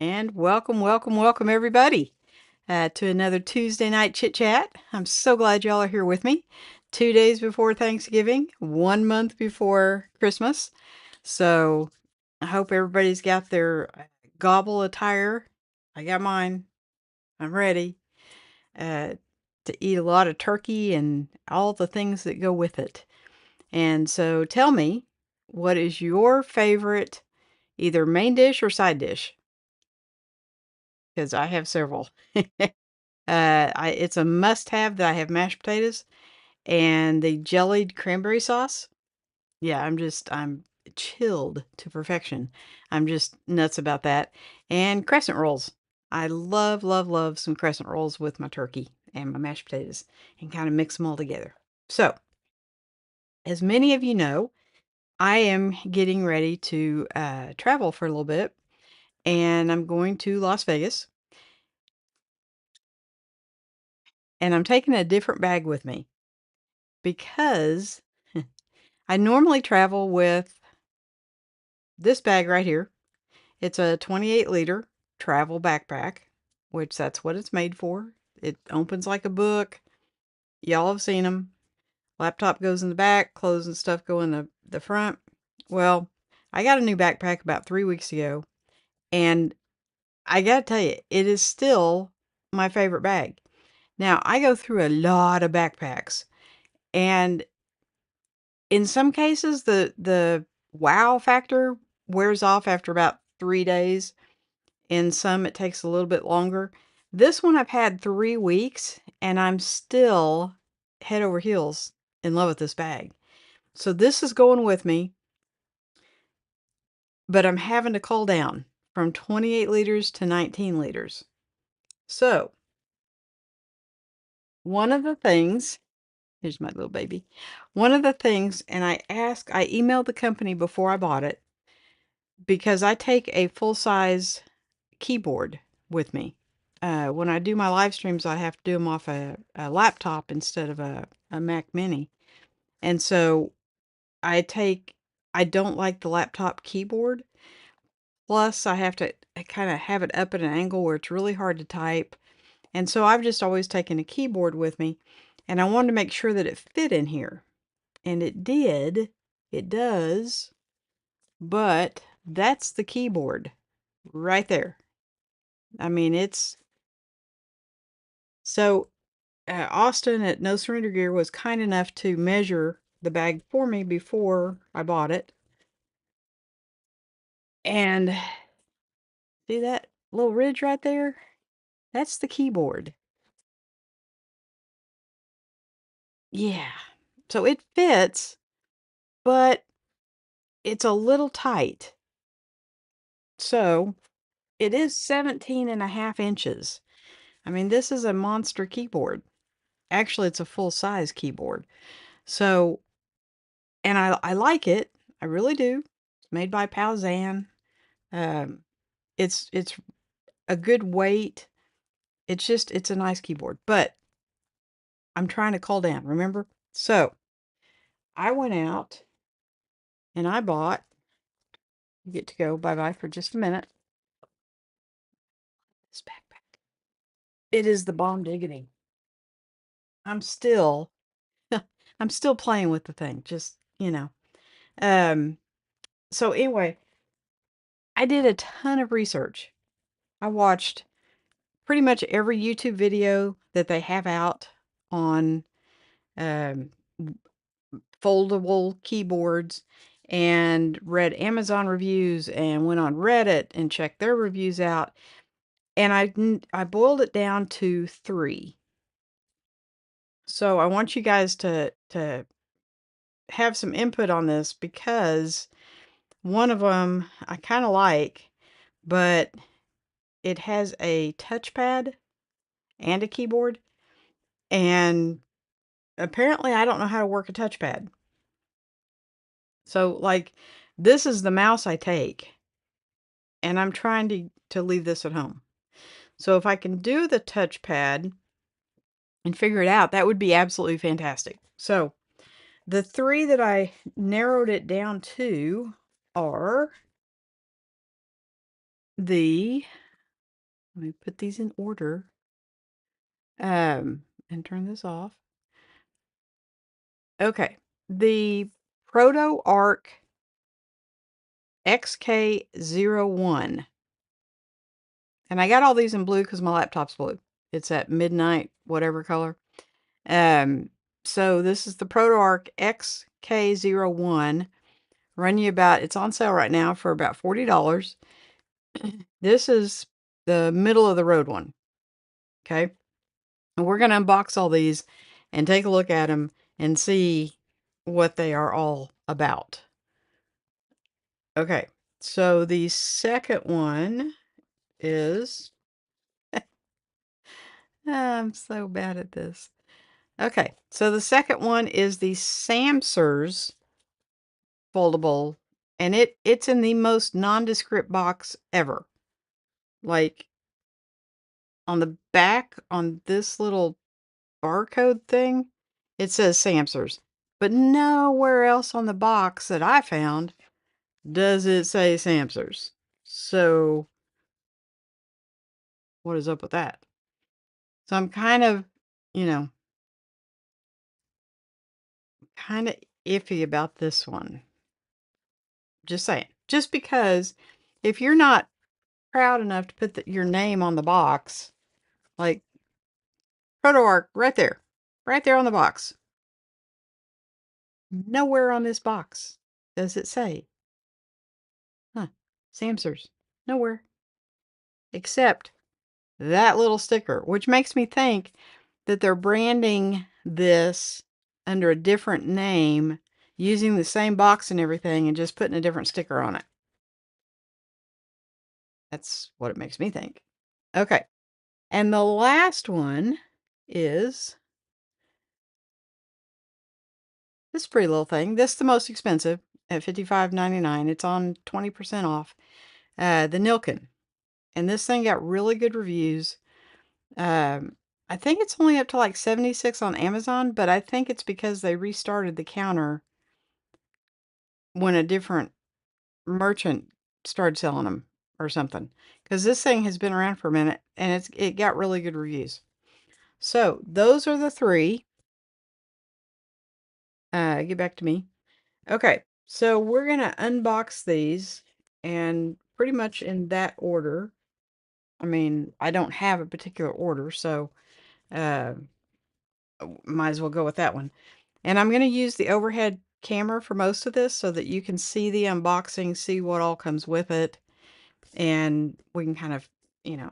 And welcome, welcome, welcome, everybody, to another Tuesday night chit chat. I'm so glad y'all are here with me. 2 days before Thanksgiving, 1 month before Christmas. So I hope everybody's got their gobble attire. I got mine. I'm ready uh, to eat a lot of turkey and all the things that go with it. And so tell me, what is your favorite either main dish or side dish? Because I have several. It's a must-have that I have mashed potatoes and the jellied cranberry sauce. Yeah, I'm chilled to perfection. I'm just nuts about that. And crescent rolls. I love, love, love some crescent rolls with my turkey and my mashed potatoes and kind of mix them all together. So, as many of you know, I am getting ready to travel for a little bit and I'm going to Las Vegas and I'm taking a different bag with me because I normally travel with this bag right here. It's a 28-liter travel backpack, which that's what it's made for. It opens like a book. Y'all have seen them. Laptop goes in the back, clothes and stuff go in the front. Well, I got a new backpack about 3 weeks ago, and I gotta tell you, it is still my favorite bag. Now, I go through a lot of backpacks, and in some cases, the wow factor wears off after about 3 days. In some, it takes a little bit longer. This one I've had 3 weeks, and I'm still head over heels in love with this bag. So this is going with me, but I'm having to cull down from 28 liters to 19 liters. So, one of the things here's my little baby. One of the things, and I emailed the company before I bought it because I take a full-size keyboard with me. When I do my live streams, I have to do them off a laptop instead of a Mac Mini. And so I don't like the laptop keyboard. Plus, I have to kind of have it up at an angle where it's really hard to type. And so I've just always taken a keyboard with me. And I wanted to make sure that it fit in here. And it did. It does. But that's the keyboard right there. I mean, it's so Austin at No Surrender Gear was kind enough to measure the bag for me before I bought it. And see that little ridge right there? That's the keyboard. Yeah. So it fits, but it's a little tight. So it is 17.5 inches. I mean, this is a monster keyboard. Actually, it's a full-size keyboard. So, and I like it. I really do. It's made by Pauzan. Um, it's a good weight. It's a nice keyboard, but I'm trying to cull down, remember? So I went out and I bought, you get to go bye-bye for just a minute. This backpack. It is the bomb diggity. I'm still, I'm still playing with the thing, just, you know. Um, so anyway, I did a ton of research. I watched pretty much every YouTube video that they have out on um, foldable keyboards and read Amazon reviews and went on Reddit and checked their reviews out. And I boiled it down to 3. So I want you guys to have some input on this because one of them I kind of like, but it has a touchpad and a keyboard, and apparently I don't know how to work a touchpad. So like this is the mouse I take, and I'm trying to leave this at home. So if I can do the touchpad and figure it out, that would be absolutely fantastic. So the 3 that I narrowed it down to are the Let me put these in order. And turn this off. Okay. The ProtoArc XK01. And I got all these in blue because my laptop's blue. It's at midnight, whatever color. Um, so this is the ProtoArc XK01. Run you about, it's on sale right now for about $40. This is the middle of the road one. Okay. And we're going to unbox all these and take a look at them and see what they are all about. Okay. So the second one is, I'm so bad at this. Okay. So the second one is the Samsers foldable, and it's in the most nondescript box ever. Like on the back on this little barcode thing, it says Samsers, but nowhere else on the box that I found does it say Samsers. So what is up with that? So I'm kind of, you know, kind of iffy about this one. Just saying. Just because if you're not proud enough to put your name on the box, like ProtoArc right there on the box. Nowhere on this box does it say, huh, Samsers. Nowhere. Except that little sticker, which makes me think that they're branding this under a different name, using the same box and everything, and just putting a different sticker on it. That's what it makes me think. Okay. And the last one is this pretty little thing. This is the most expensive at $55.99. It's on 20% off. The Nilkin. And this thing got really good reviews. I think it's only up to like 76 on Amazon, but I think it's because they restarted the counter when a different merchant started selling them or something. Because this thing has been around for a minute and it got really good reviews. So those are the three. Get back to me. Okay, so we're gonna unbox these and pretty much in that order. I mean, I don't have a particular order, so uh, might as well go with that one. And I'm going to use the overhead camera for most of this so that you can see the unboxing, see what all comes with it, and we can kind of, you know,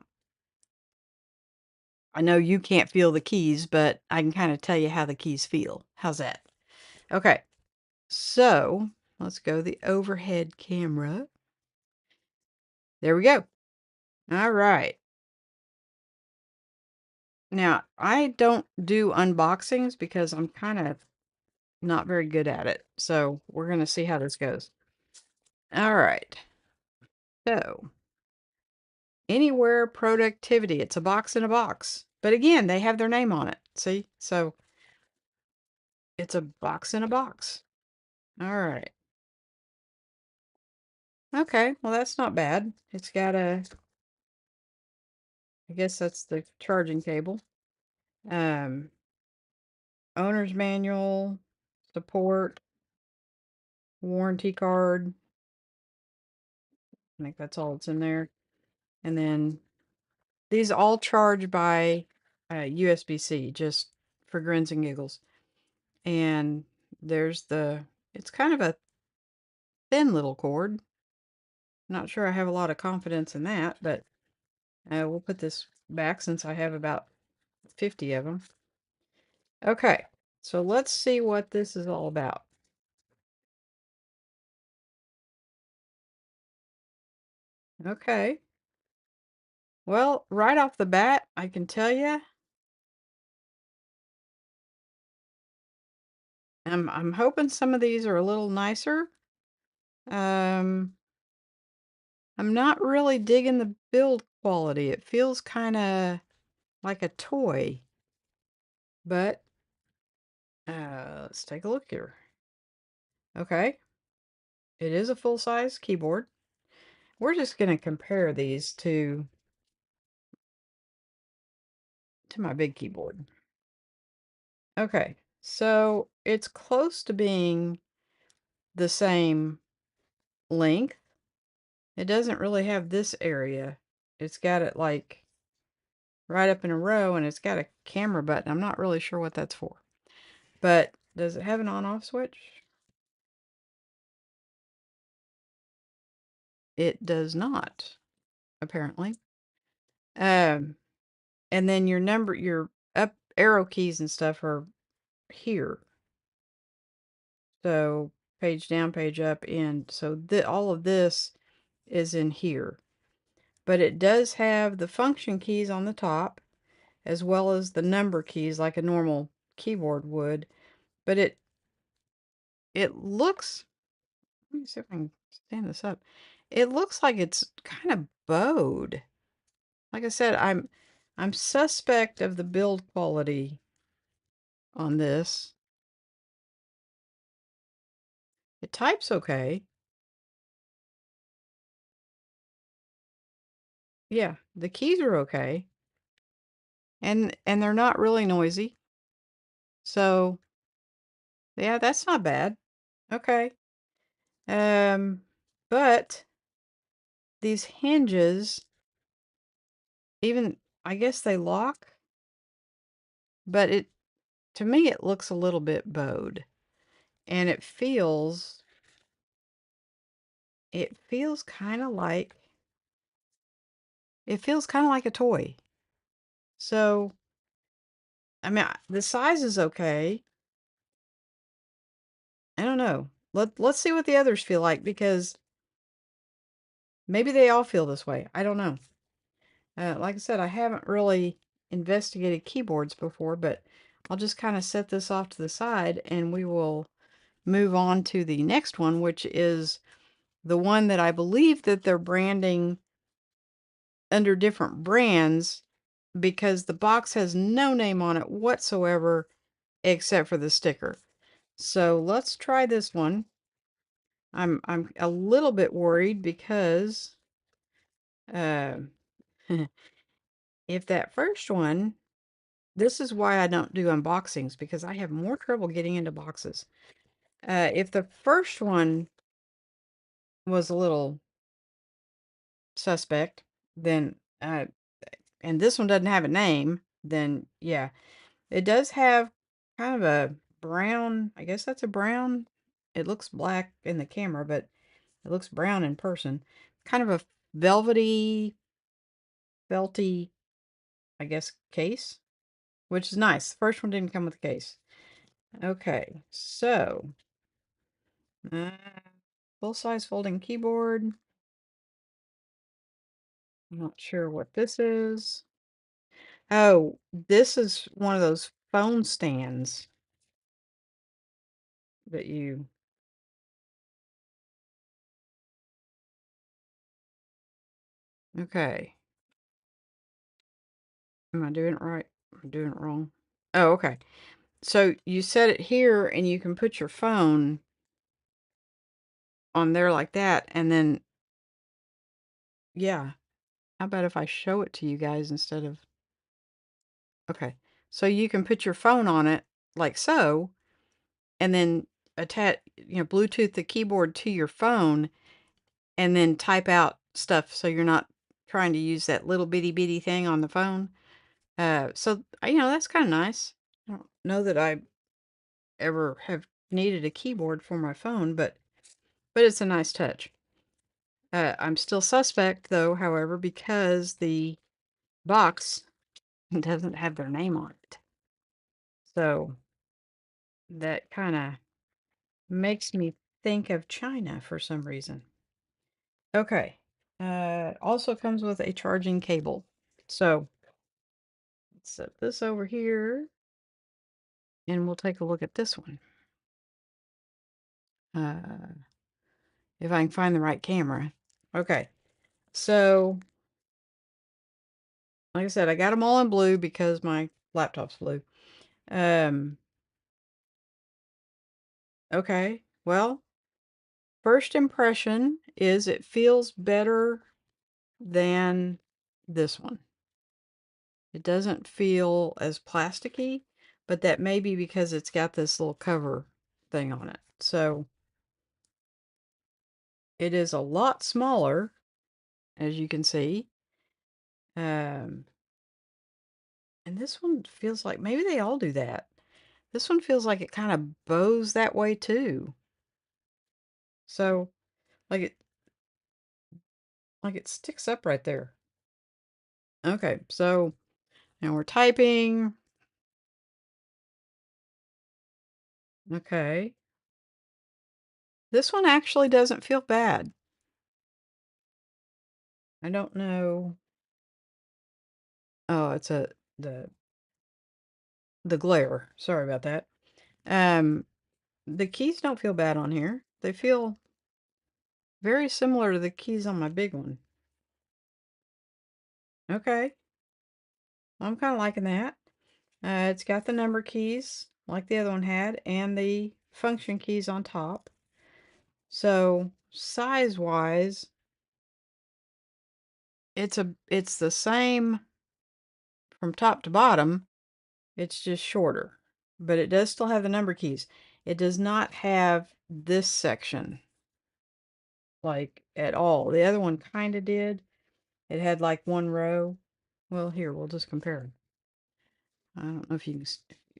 I know you can't feel the keys, but I can kind of tell you how the keys feel. How's that? Okay, so let's go the overhead camera. There we go. All right. Now, I don't do unboxings because I'm kind of not very good at it. So we're going to see how this goes. All right. So, anywhere productivity. It's a box in a box. But again, they have their name on it. See? So, it's a box in a box. All right. Okay. Well, that's not bad. It's got I guess that's the charging cable. Um, owner's manual, support, warranty card. I think that's all that's in there. And then these all charge by USB-C, just for grins and giggles. And there's it's kind of a thin little cord. Not sure I have a lot of confidence in that, but we'll put this back since I have about 50 of them. Okay, so let's see what this is all about. Okay. Well, right off the bat, I can tell you, I'm hoping some of these are a little nicer. Um, I'm not really digging the build quality. It feels kind of like a toy, but let's take a look here. Okay, it is a full-size keyboard. We're just going to compare these to to my big keyboard. Okay, so it's close to being the same length. It doesn't really have this area. It's got it like right up in a row, and it's got a camera button. I'm not really sure what that's for. But does it have an on-off switch? It does not, apparently. Um, and then your up arrow keys and stuff are here. So page down, page up, and so all of this is in here. But it does have the function keys on the top, as well as the number keys like a normal keyboard would. But it looks, let me see if I can stand this up. It looks like it's kind of bowed. Like I said, I'm suspect of the build quality on this. It types okay. Yeah, the keys are okay. And they're not really noisy. So, yeah, that's not bad. Okay. Um, but these hinges, even I guess they lock, but to me it looks a little bit bowed. And it feels kind of like a toy. So, I mean, the size is okay. I don't know. Let's see what the others feel like, because maybe they all feel this way. I don't know. Like I said, I haven't really investigated keyboards before, but I'll just kind of set this off to the side and we will move on to the next one, which is the one that I believe that they're branding under different brands, because the box has no name on it whatsoever except for the sticker. So let's try this one. I'm a little bit worried because uh, if that first one, this is why I don't do unboxings, because I have more trouble getting into boxes. If the first one was a little suspect, then and this one doesn't have a name, then yeah, it does have kind of a brown. I guess that's a brown. It looks black in the camera, but it looks brown in person. Kind of a velvety, felty, I guess, case, which is nice. The first one didn't come with a case. Okay, so uh, full-size folding keyboard. I'm not sure what this is. Oh, this is one of those phone stands that you... Okay. Am I doing it right? Am I doing it wrong? Oh, okay. So you set it here and you can put your phone on there like that, and then, yeah. How about if I show it to you guys instead of... Okay. So you can put your phone on it like so, and then attach, Bluetooth the keyboard to your phone, and then type out stuff so you're not trying to use that little bitty bitty thing on the phone. So, that's kind of nice. I don't know that I ever have needed a keyboard for my phone, but it's a nice touch. I'm still suspect, though, however, because the box doesn't have their name on it. So that kind of makes me think of China for some reason. Okay. Also comes with a charging cable. So let's set this over here and we'll take a look at this one. Uh, if I can find the right camera. Okay. So, like I said, I got them all in blue because my laptop's blue. Okay. Well, first impression is it feels better than this one. It doesn't feel as plasticky, but that may be because it's got this little cover thing on it. So it is a lot smaller, as you can see. Um, and this one feels like maybe they all do that. This one feels like it kind of bows that way too. So like it sticks up right there. Okay, so now we're typing. Okay. This one actually doesn't feel bad. I don't know. Oh, it's the the glare. Sorry about that. Um, the keys don't feel bad on here. They feel very similar to the keys on my big one. Okay, I'm kind of liking that. It's got the number keys like the other one had and the function keys on top. So size-wise, it's the same from top to bottom. It's just shorter, but it does still have the number keys. It does not have this section like at all. The other one kind of did. It had like one row. Well, here, we'll just compare them. I don't know if you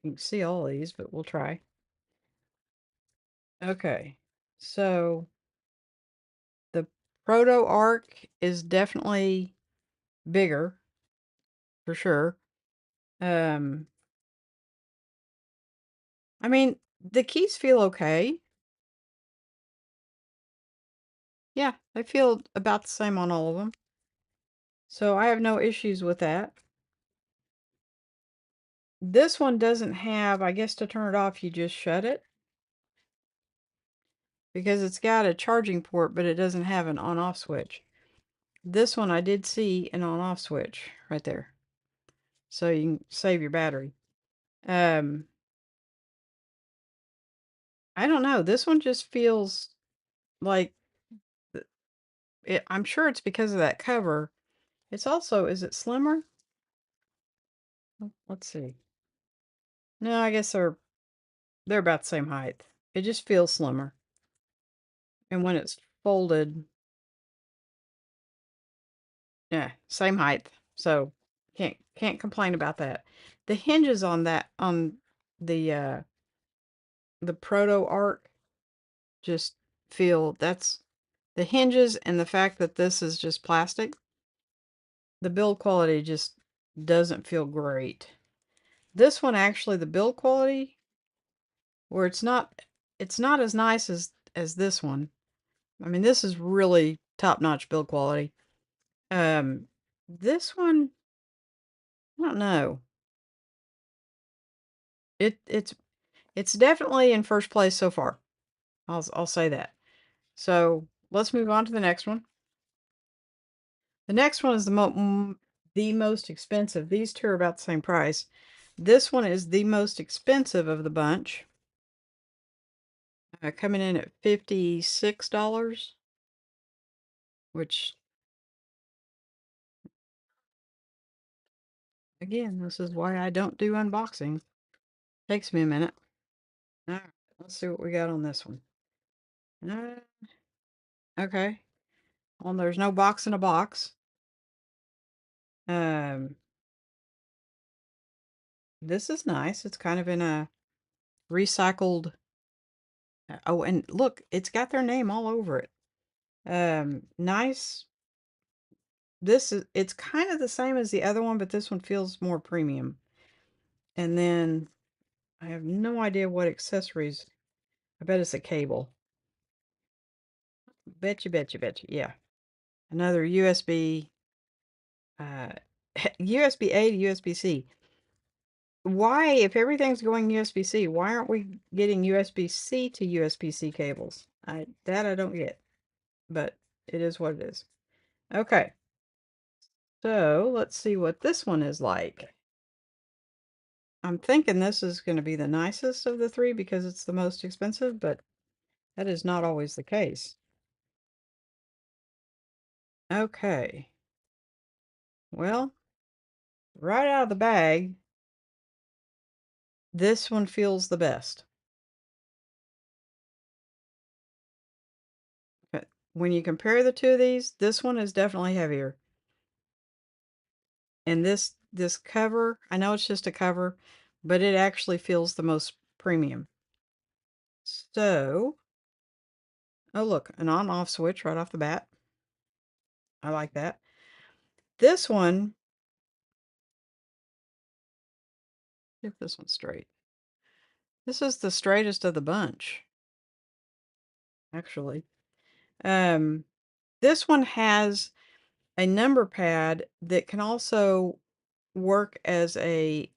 can see all of these, but we'll try. Okay, so the Proto Arc is definitely bigger for sure. Um, I mean, the keys feel okay. Yeah, they feel about the same on all of them. So I have no issues with that. This one doesn't have, I guess to turn it off, you just shut it. Because it's got a charging port, but it doesn't have an on-off switch. This one I did see an on-off switch right there. So you can save your battery. Um, I don't know. This one just feels like I'm sure it's because of that cover. It's also, is it slimmer? Let's see. No, I guess they're about the same height. It just feels slimmer. And when it's folded, yeah, same height. So can't complain about that. The hinges on that on the Proto Arc just feel that's the hinges and the fact that this is just plastic. The build quality just doesn't feel great. This one actually the build quality where it's not as nice as this one. I mean, this is really top-notch build quality. Um this one, I don't know. It's definitely in first place so far. I'll say that. So, let's move on to the next one. The next one is the most expensive. These two are about the same price. This one is the most expensive of the bunch, coming in at $56, which, again, this is why I don't do unboxing. Takes me a minute. All right, let's see what we got on this one. Uh, okay. Well, there's no box in a box. Um, this is nice. It's kind of in a recycled. Oh, and look, it's got their name all over it. Nice. It's kind of the same as the other one, but this one feels more premium. And then I have no idea what accessories. I bet it's a cable. Betcha, betcha, betcha. Yeah. Another USB, uh, USB-A to USB-C. Why, if everything's going USB-C, why aren't we getting USB-C to USB-C cables? That I don't get, but it is what it is. Okay. So let's see what this one is like. I'm thinking this is going to be the nicest of the three because it's the most expensive, but that is not always the case. Okay. Well, right out of the bag, this one feels the best. But when you compare the two of these, this one is definitely heavier. And this cover, I know it's just a cover, but it actually feels the most premium. So, oh look, an on-off switch right off the bat. I like that. This one, if this one's straight. This is the straightest of the bunch, actually. Um, this one has a number pad that can also work as a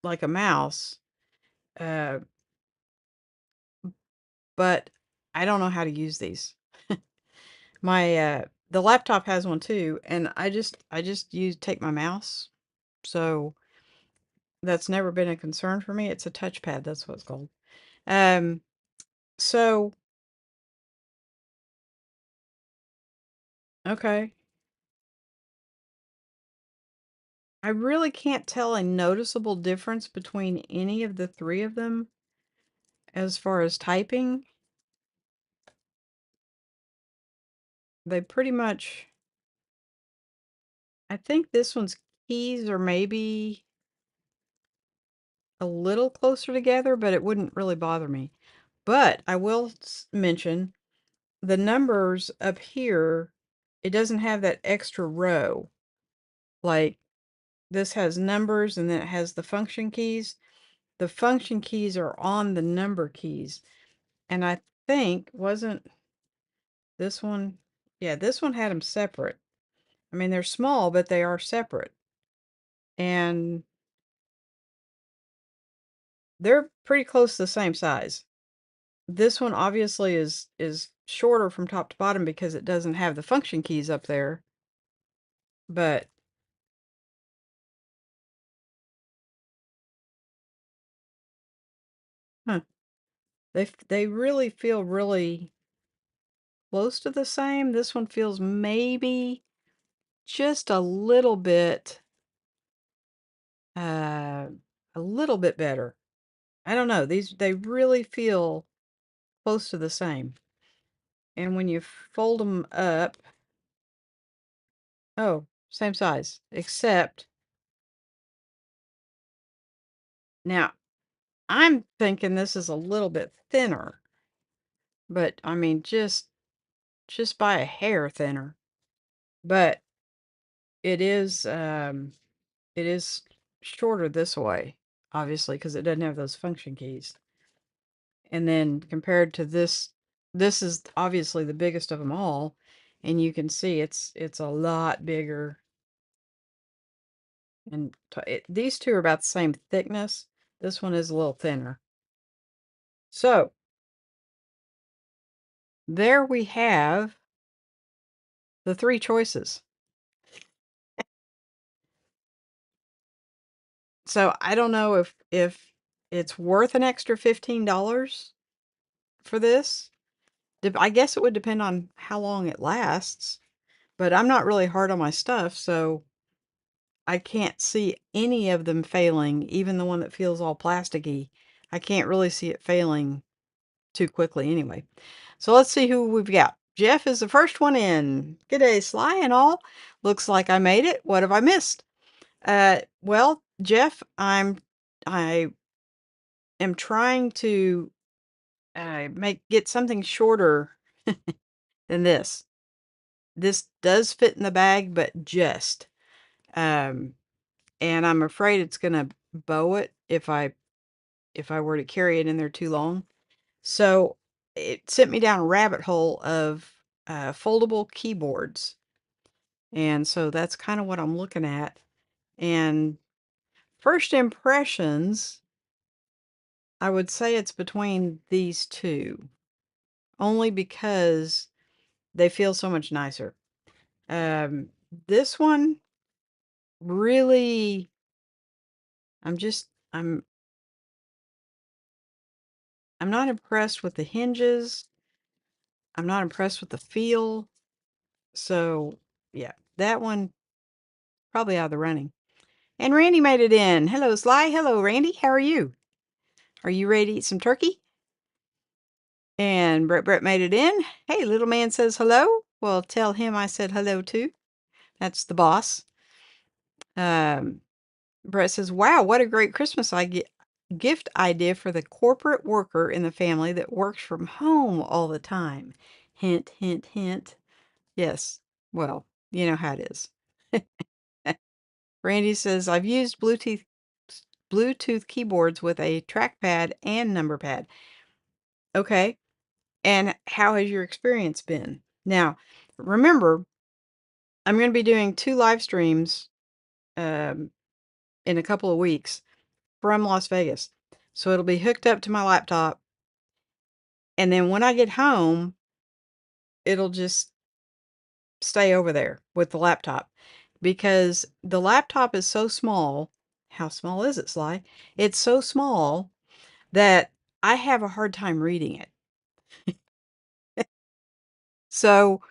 like a mouse, uh, but I don't know how to use these. My the laptop has one too, and I just use take my mouse, so that's never been a concern for me. It's a touchpad, that's what it's called. Um, so okay, I really can't tell a noticeable difference between any of the three of them as far as typing. They pretty much, I think this one's keys are maybe a little closer together, but it wouldn't really bother me. But I will mention the numbers up here, it doesn't have that extra row. Like this has numbers and then it has the function keys. The function keys are on the number keys. And I think, wasn't this one? Yeah, this one had them separate. I mean, they're small, but they are separate. And they're pretty close to the same size. This one obviously is shorter from top to bottom because it doesn't have the function keys up there. But huh, they really feel really close to the same. This one feels maybe just uh a little bit better. I don't know. These they really feel close to the same. And when you fold them up, oh, same size, except now I'm thinking this is a little bit thinner, but I mean just by a hair thinner. But it is shorter this way, obviously, because it doesn't have those function keys. And then compared to this, this is obviously the biggest of them all, and you can see it's a lot bigger. And these two are about the same thickness. This one is a little thinner. So there we have the three choices. So I don't know if it's worth an extra $15 for this. I guess it would depend on how long it lasts, but I'm not really hard on my stuff, so I can't see any of them failing, even the one that feels all plasticky. I can't really see it failing too quickly anyway. So let's see who we've got. Jeff is the first one in. G'day, Sly and all. Looks like I made it. What have I missed? Well, Jeff, I am trying to get something shorter than this. This does fit in the bag, but just. Um, and I'm afraid it's gonna bow it if I were to carry it in there too long. So it sent me down a rabbit hole of foldable keyboards. And so that's kind of what I'm looking at. And first impressions, I would say it's between these two, only because they feel so much nicer. This one really, I'm just, I'm not impressed with the hinges. I'm not impressed with the feel. So, yeah, that one probably out of the running. And Randy made it in. Hello, Sly. Hello, Randy. How are you? Are you ready to eat some turkey? And Brett made it in. Hey, little man says hello. Well, tell him I said hello too. That's the boss. Um, Brett says, wow, what a great Christmas gift idea for the corporate worker in the family that works from home all the time. Hint, hint, hint. Yes. Well, you know how it is. Randy says, I've used Bluetooth keyboards with a trackpad and number pad. Okay. And how has your experience been? Now, remember, I'm going to be doing 2 live streams um, in a couple of weeks from Las Vegas. So it'll be hooked up to my laptop. And then when I get home, it'll just stay over there with the laptop because the laptop is so small. How small is it, Sly? It's so small that I have a hard time reading it. So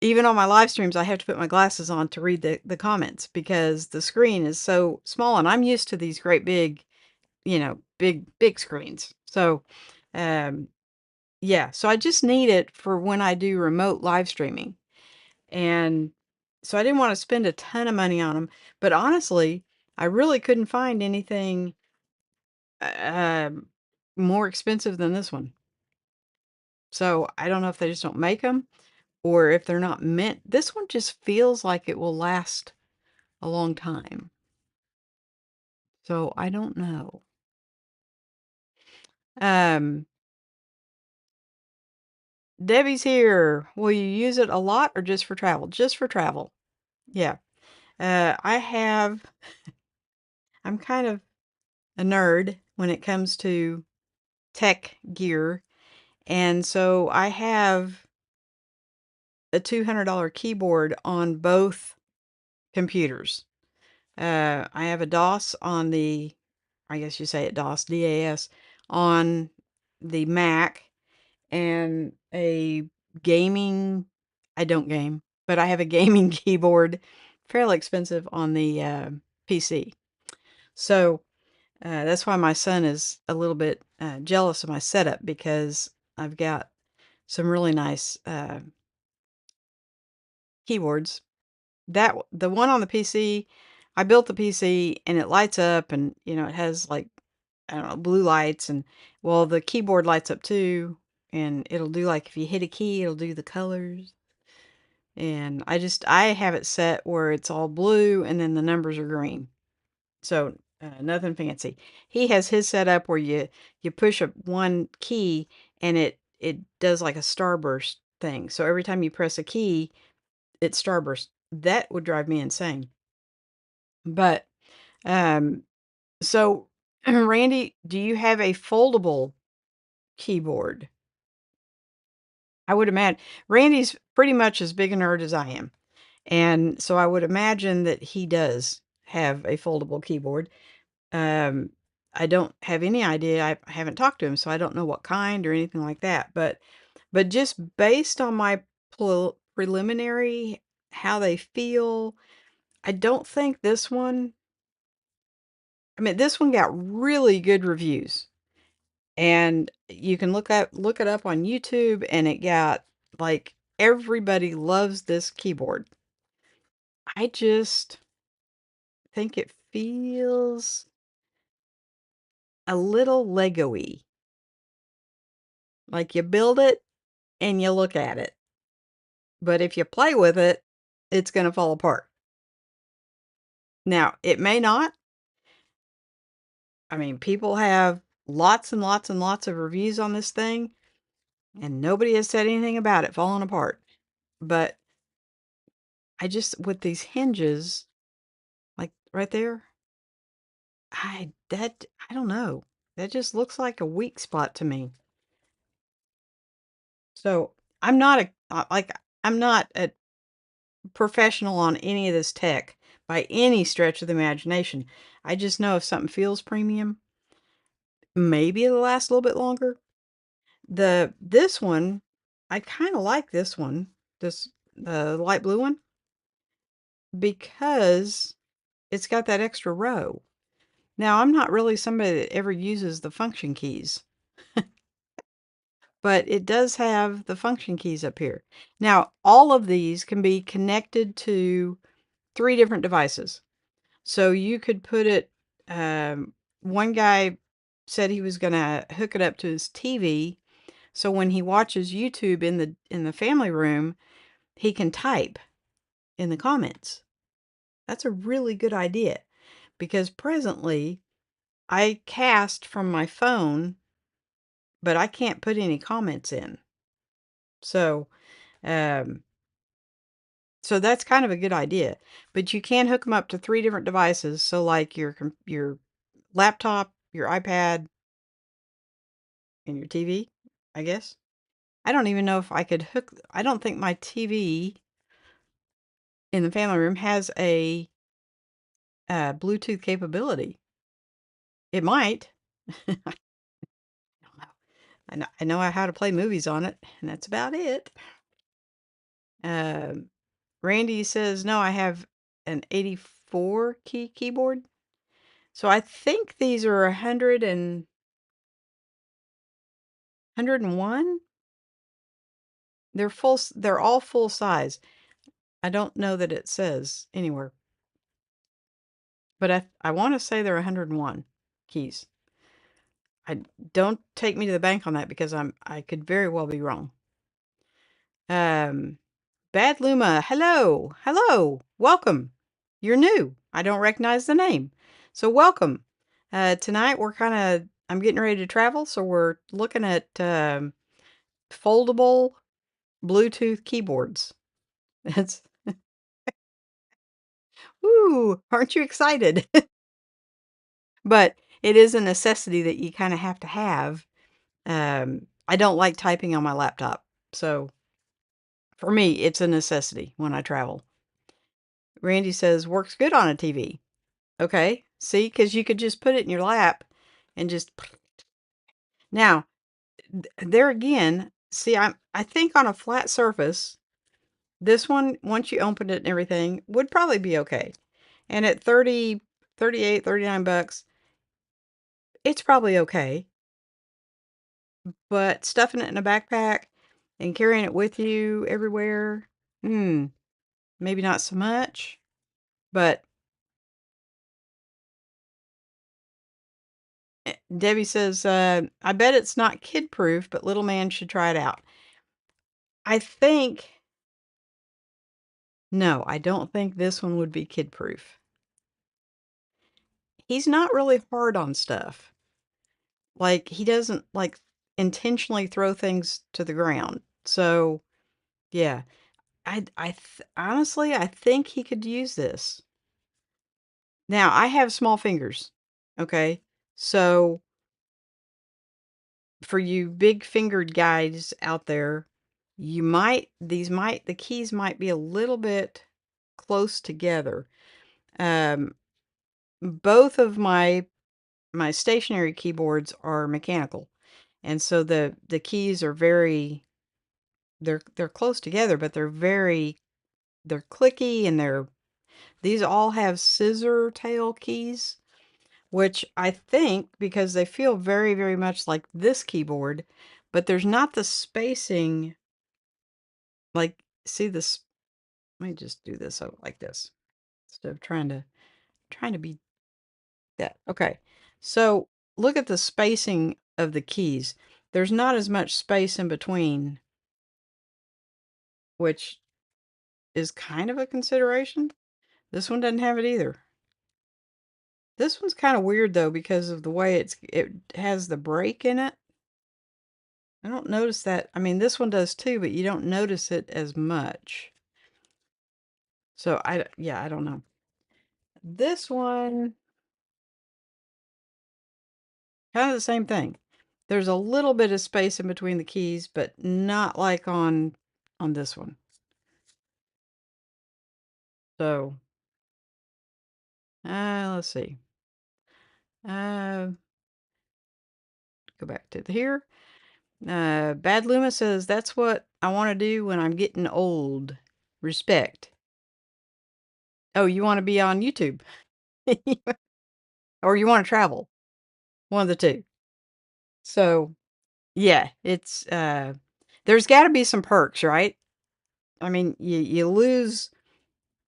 even on my live streams, I have to put my glasses on to read the comments because the screen is so small and I'm used to these great big, big screens. So, um, yeah, so I just need it for when I do remote live streaming. And so I didn't want to spend a ton of money on them, but honestly, I really couldn't find anything um more expensive than this one. So I don't know if they just don't make them or if they're not meant. This one just feels like it will last a long time. So I don't know. Um, Debbie's here. Will you use it a lot or just for travel? Just for travel. Yeah. I'm kind of a nerd when it comes to tech gear. And so I have a $200 keyboard on both computers. I have a DOS on I guess you say it DOS, DAS, on the Mac and a gaming, I don't game, but I have a gaming keyboard, fairly expensive on the PC. So that's why my son is a little bit jealous of my setup because I've got some really nice keyboards. The one on the PC, I built the PC and it lights up and it has like I don't know, blue lights and well the keyboard lights up too and it'll do like if you hit a key it'll do the colors. And I have it set where it's all blue and then the numbers are green. So nothing fancy. He has his set up where you push one key and it does like a starburst thing. So every time you press a key, it starburst. That would drive me insane. But um so Randy, do you have a foldable keyboard? I would imagine Randy's pretty much as big a nerd as I am. And so I would imagine that he does have a foldable keyboard. Um, I don't have any idea. I haven't talked to him, so I don't know what kind or anything like that. But just based on my preliminary how they feel, I don't think this one. I mean, this one got really good reviews, and you can look it up on YouTube, and it got like everybody loves this keyboard. I just think it feels a little Lego-y. Like you build it and you look at it. But if you play with it, it's going to fall apart. Now, it may not. I mean, people have lots and lots and lots of reviews on this thing, and nobody has said anything about it falling apart. But with these hinges, like right there, I don't know. That just looks like a weak spot to me. So I'm not I'm not a professional on any of this tech by any stretch of the imagination. I just know if something feels premium, maybe it'll last a little bit longer. This one, I kind of like this one, the light blue one. because it's got that extra row. Now, I'm not really somebody that ever uses the function keys, but it does have the function keys up here. Now, all of these can be connected to 3 different devices. So you could put it, one guy said he was gonna hook it up to his TV, so when he watches YouTube in the family room, he can type in the comments. That's a really good idea because presently I cast from my phone, but I can't put any comments in. So, um, so that's kind of a good idea. But you can hook them up to 3 different devices. So like your laptop, your iPad, and your TV, I guess. I don't even know if I could hook. I don't think my TV in the family room has a Bluetooth capability. It might. I don't know. I know how to play movies on it, and that's about it. Um, Randy says, no, I have an 84 key keyboard. So I think these are 101. They're all full size. I don't know that it says anywhere, but I want to say they're 101 keys. I don't take me to the bank on that because I could very well be wrong. Um, Bad Luma, hello, hello, welcome. You're new. I don't recognize the name, so welcome. Tonight I'm getting ready to travel, so we're looking at foldable Bluetooth keyboards. That's Ooh, aren't you excited? But it is a necessity that you kind of have to have. I don't like typing on my laptop, so for me, it's a necessity when I travel. Randy says, works good on a TV. Okay, see, because you could just put it in your lap and just. Now, there again, see, I think on a flat surface, this one, once you open it and everything, would probably be okay. And at 30, 38, 39 bucks, it's probably okay. But stuffing it in a backpack and carrying it with you everywhere, maybe not so much. But Debbie says, I bet it's not kid proof, but little man should try it out. I think, no, I don't think this one would be kid proof. He's not really hard on stuff. Like, he doesn't like intentionally throw things to the ground. So, yeah, honestly, I think he could use this. Now, I have small fingers, okay? So, for you big-fingered guys out there, the keys might be a little bit close together. Um, both of my stationary keyboards are mechanical, and so the keys are they're close together, but they're clicky, and these all have scissor tail keys. Which I think because they feel very, very much like this keyboard, but there's not the spacing. Like, see this? Let me just do this like this instead of trying to be that. Okay, so look at the spacing of the keys. There's not as much space in between, which is kind of a consideration. This one doesn't have it either. This one's kind of weird though because of the way it has the break in it. I don't notice that. I mean, this one does too, but you don't notice it as much. So yeah, I don't know. This one, kind of the same thing. There's a little bit of space in between the keys, but not like on this one. So, let's see. Uh, go back to here. Bad Luma says that's what I want to do when I'm getting old. Respect. Oh, you want to be on YouTube or you want to travel? One of the two. So, yeah, it's there's got to be some perks, right? I mean, you lose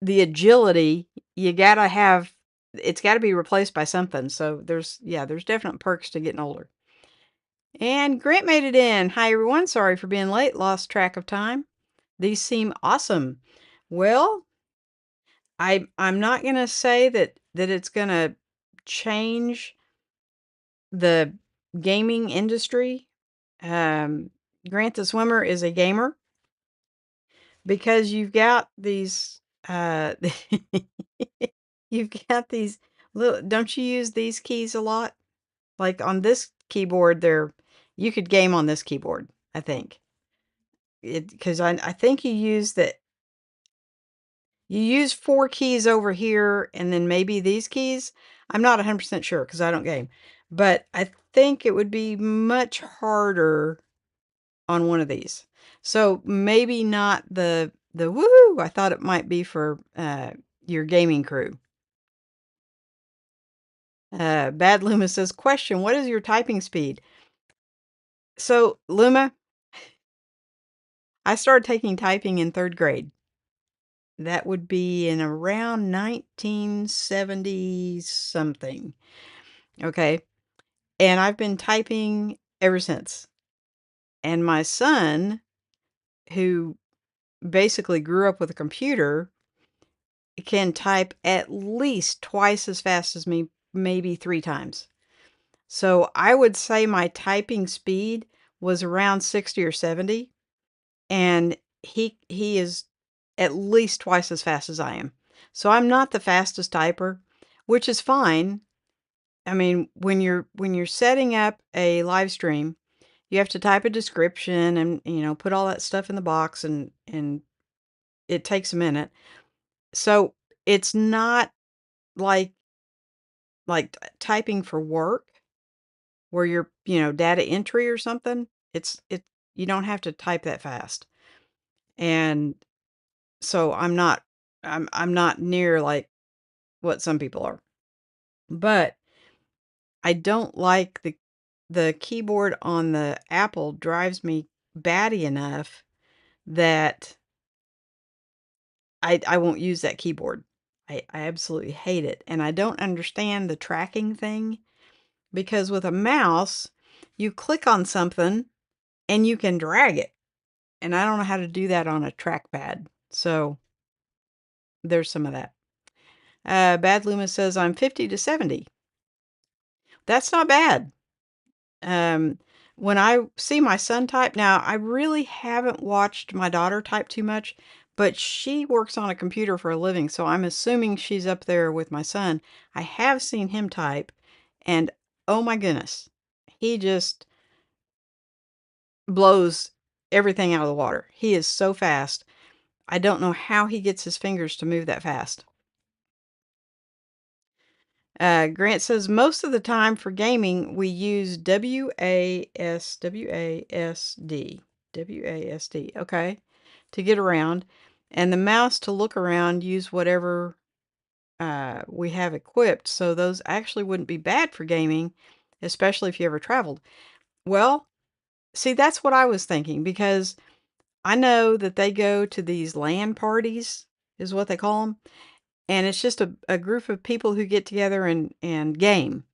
the agility, you got to have it's got to be replaced by something. So there's definite perks to getting older. And Grant made it in. Hi everyone, sorry for being late. Lost track of time. These seem awesome. Well, I'm not going to say that it's going to change the gaming industry. Grant the Swimmer is a gamer because you've got these you've got these little don't you use these keys a lot? Like on this keyboard there you could game on this keyboard, I think. Because I think you use four keys over here and then maybe these keys. I'm not 100% sure because I don't game. But I think it would be much harder on one of these. So maybe not the woohoo I thought it might be for your gaming crew. Bad Luma says, question, what is your typing speed? So Luma, I started taking typing in 3rd grade. That would be in around 1970 something. Okay. And I've been typing ever since. And my son, who basically grew up with a computer, can type at least twice as fast as me, maybe 3 times. So I would say my typing speed was around 60 or 70, and he is at least twice as fast as I am. So I'm not the fastest typer, which is fine. I mean, when you're setting up a live stream, you have to type a description and put all that stuff in the box and it takes a minute. So it's not like typing for work where you're, data entry or something. It you don't have to type that fast. And so I'm not near like what some people are. But I don't like the keyboard on the Apple drives me batty enough that I won't use that keyboard. I absolutely hate it. And I don't understand the tracking thing because with a mouse, you click on something and you can drag it. And I don't know how to do that on a trackpad. So there's some of that. Bad Luma says I'm 50 to 70. That's not bad. Um, when I see my son type, now I really haven't watched my daughter type too much, but she works on a computer for a living, so I'm assuming she's up there with my son. I have seen him type, and oh my goodness, he just blows everything out of the water. He is so fast. I don't know how he gets his fingers to move that fast. Grant says most of the time for gaming we use WASD, okay, to get around, and the mouse to look around. Use whatever we have equipped, so those actually wouldn't be bad for gaming, especially if you ever traveled. Well, see, that's what I was thinking because I know that they go to these LAN parties, is what they call them. And it's just a group of people who get together and game,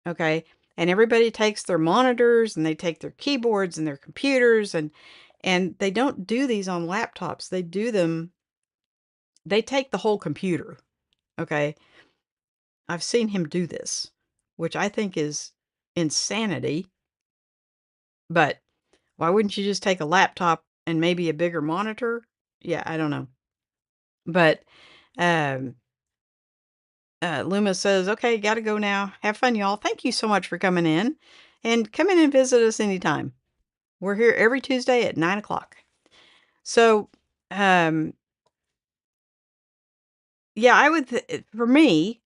okay? And everybody takes their monitors and they take their keyboards and their computers and they don't do these on laptops. They take the whole computer, okay? I've seen him do this, which I think is insanity. But why wouldn't you just take a laptop and maybe a bigger monitor? Yeah, I don't know. But um Luma says, okay, gotta go now. Have fun, y'all. Thank you so much for coming in. And come in and visit us anytime. We're here every Tuesday at 9 o'clock. So, um, yeah, for me,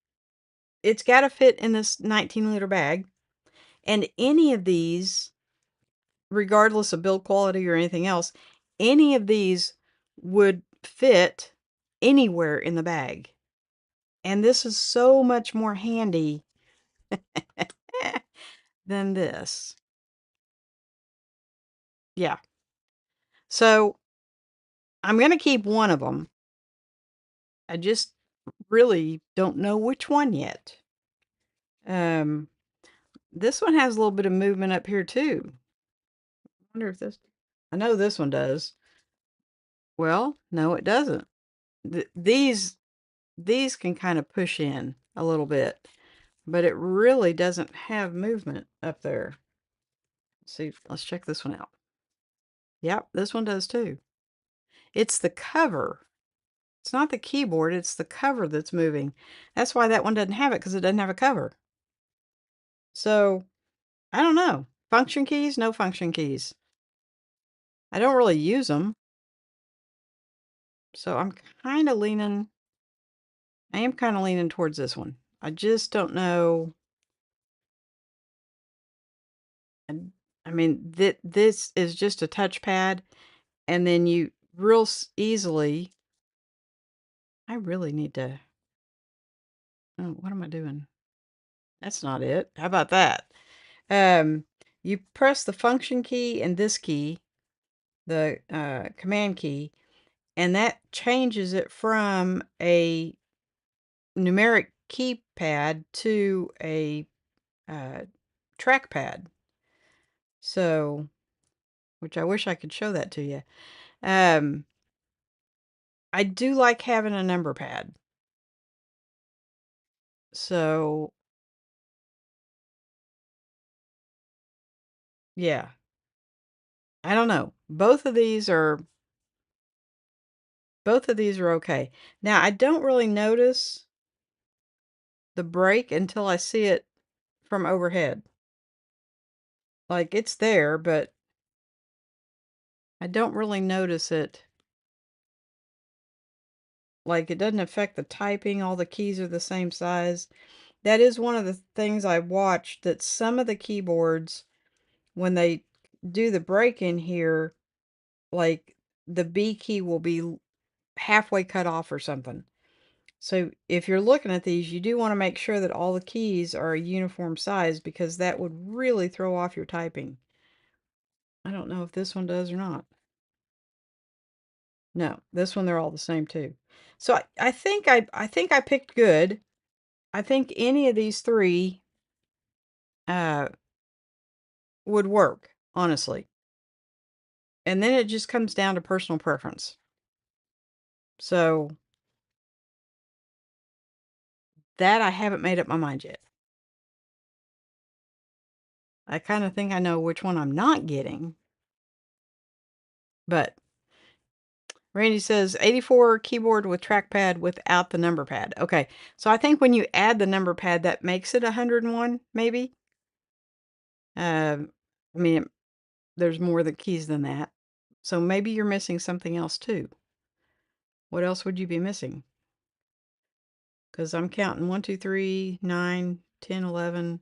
it's got to fit in this 19-liter bag. And any of these, regardless of build quality or anything else, any of these would fit anywhere in the bag. And this is so much more handy than this. Yeah. So I'm going to keep one of them. I just really don't know which one yet. Um, this one has a little bit of movement up here too. I wonder if this, I know this one does. Well, no, it doesn't. These can kind of push in a little bit, but it really doesn't have movement up there. Let's see, let's check this one out. Yep, this one does too. It's the cover. It's not the keyboard, it's the cover that's moving. That's why that one doesn't have it, because it doesn't have a cover. So, I don't know. Function keys, no function keys. I don't really use them. So I'm kind of leaning, I am kind of leaning towards this one. I just don't know. I mean, this is just a touchpad, and then you real easily, I really need to, oh, what am I doing? That's not it. How about that? Um, you press the function key and this key, the command key, and that changes it from a numeric keypad to a trackpad. So, which I wish I could show that to you. Um, I do like having a number pad. So, yeah. I don't know. Both of these are okay. Now, I don't really notice the break until I see it from overhead. Like, it's there, but I don't really notice it. Like, it doesn't affect the typing. All the keys are the same size. That is one of the things I watched, that some of the keyboards, when they do the break in here, like the B key will be halfway cut off or something. So if you're looking at these, you do want to make sure that all the keys are a uniform size, because that would really throw off your typing. I don't know if this one does or not. No, this one, they're all the same too. So I think I picked good. I think any of these three uh would work, honestly. And then it just comes down to personal preference. So that I haven't made up my mind yet. I kind of think I know which one I'm not getting. But Randy says 84 keyboard with trackpad without the number pad. Okay, so I think when you add the number pad, that makes it 101, maybe. I mean, there's more the keys than that. So maybe you're missing something else too. What else would you be missing? Because I'm counting 1, 2, 3, 9, 10, 11,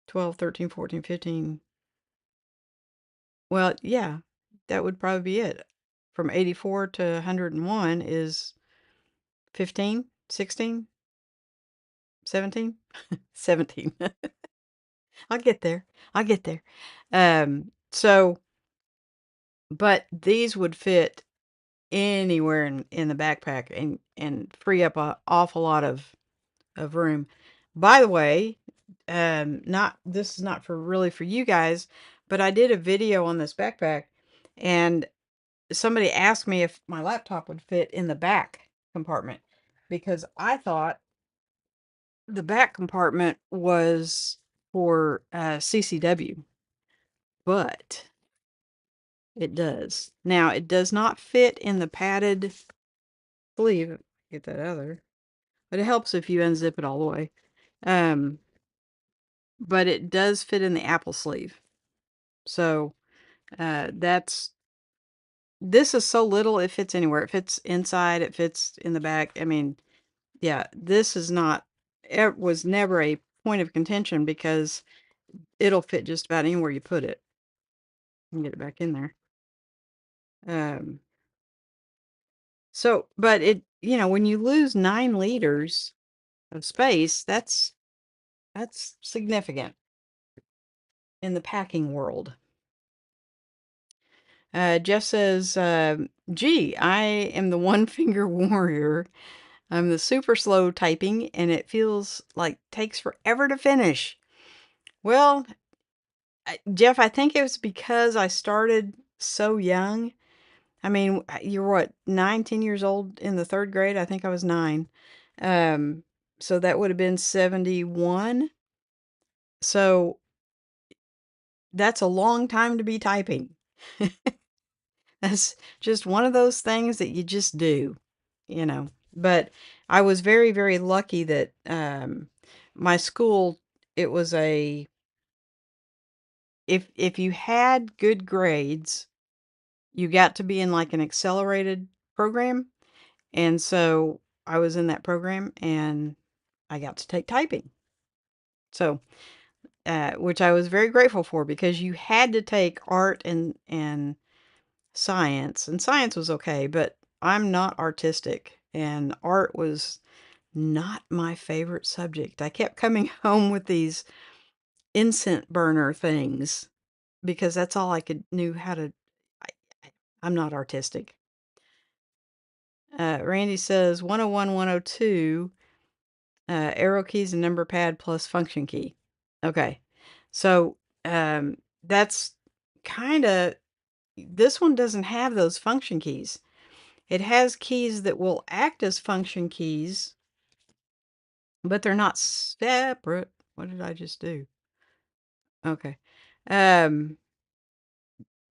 12, 13, 14, 15. Well, yeah, that would probably be it. From 84 to 101 is 15, 16, 17, 17. I'll get there. I'll get there. So, but these would fit anywhere in the backpack, and free up an awful lot of room. By the way, not this is not for really for you guys, but I did a video on this backpack, and somebody asked me if my laptop would fit in the back compartment, because I thought the back compartment was for CCW, but it does. Now, it does not fit in the padded sleeve. Get that other. But it helps if you unzip it all the way. Um, but it does fit in the Apple sleeve. So this is so little, it fits anywhere. It fits inside, it fits in the back. I mean, yeah, this is not, it was never a point of contention, because it'll fit just about anywhere you put it. And get it back in there. Um, so, but when you lose 9 liters of space, that's significant in the packing world. Jeff says, gee, I am the one finger warrior. I'm the super slow typing, and it feels like takes forever to finish. Well, Jeff, I think it was because I started so young. I mean, you're what, 9, 10 years old in the third grade? I think I was 9. Um, so that would have been 71. So that's a long time to be typing. That's just one of those things that you just do, you know. But I was very, very lucky that my school, it was a, if you had good grades, you got to be in like an accelerated program. And so I was in that program and I got to take typing. So, which I was very grateful for because you had to take art and science, and science was okay, but I'm not artistic, and art was not my favorite subject. I kept coming home with these incense burner things because that's all I could knew how to. I'm not artistic. Randy says 101, 102, arrow keys and number pad plus function key. Okay. So that's kind of, this one doesn't have those function keys. It has keys that will act as function keys, but they're not separate. What did I just do? Okay. Um,